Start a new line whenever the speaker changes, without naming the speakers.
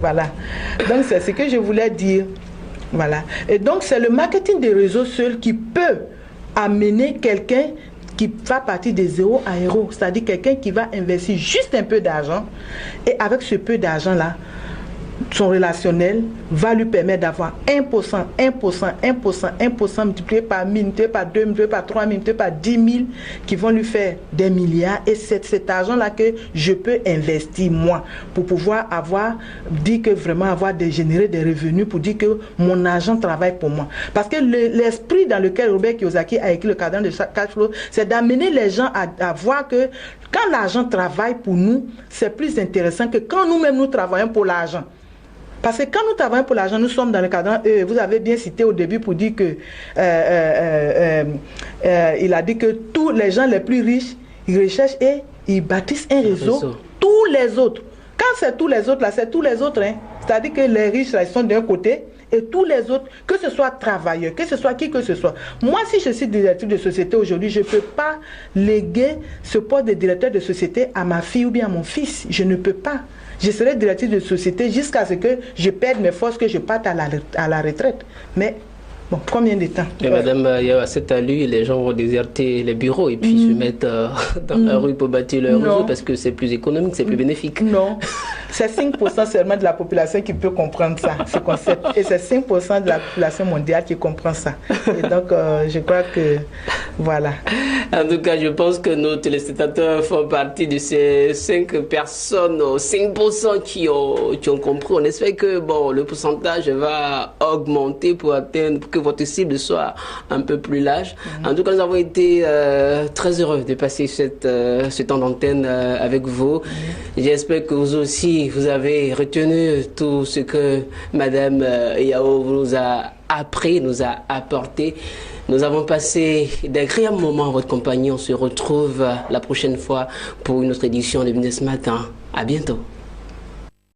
Voilà. Donc, c'est ce que je voulais dire. Voilà. Et donc, c'est le marketing des réseaux seul qui peut amener quelqu'un qui va partir de zéro à héros. C'est-à-dire quelqu'un qui va investir juste un peu d'argent. Et avec ce peu d'argent-là, son relationnel va lui permettre d'avoir 1%, 1%, 1%, 1% multiplié par 1000, multiplié par 2, multiplié par 3, multiplié par 10 000 qui vont lui faire des milliards. Et c'est cet argent-là que je peux investir moi pour pouvoir dire que vraiment générer des revenus pour dire que mon argent travaille pour moi. Parce que l'esprit dans lequel Robert Kiyosaki a écrit le cadran de cash flow, c'est d'amener les gens à voir que quand l'argent travaille pour nous, c'est plus intéressant que quand nous-mêmes nous travaillons pour l'argent. Parce que quand nous travaillons pour l'argent, nous sommes dans le cadran. Vous avez bien cité au début pour dire que il a dit que tous les gens les plus riches, ils recherchent et ils bâtissent un réseau. Tous les autres. Quand c'est tous les autres, là, c'est tous les autres. Hein. C'est-à-dire que les riches, là, ils sont d'un côté. Et tous les autres, que ce soit travailleurs, que ce soit qui que ce soit. Moi, si je suis directeur de société aujourd'hui, je ne peux pas léguer ce poste de directeur de société à ma fille ou bien à mon fils. Je ne peux pas. Je serai directrice de société jusqu'à ce que je perde mes forces, que je parte à la retraite. Mais, bon, combien de temps?
Et madame, à cette allure, les gens vont déserter les bureaux et puis se mettre dans la rue pour bâtir leur réseau parce que c'est plus économique, c'est plus bénéfique.
Non, c'est 5% seulement de la population qui peut comprendre ça, ce concept. Et c'est 5% de la population mondiale qui comprend ça. Et donc, je crois que, voilà.
En tout cas, je pense que nos téléspectateurs font partie de ces 5 personnes, 5% qui ont compris. On espère que bon, le pourcentage va augmenter pour que votre cible soit un peu plus large. En tout cas, nous avons été très heureux de passer ce temps d'antenne avec vous. J'espère que vous aussi, vous avez retenu tout ce que Madame Yao nous a appris, nous a apporté. Nous avons passé d'agréables moments en votre compagnie. On se retrouve la prochaine fois pour une autre édition de Business Matin. À bientôt.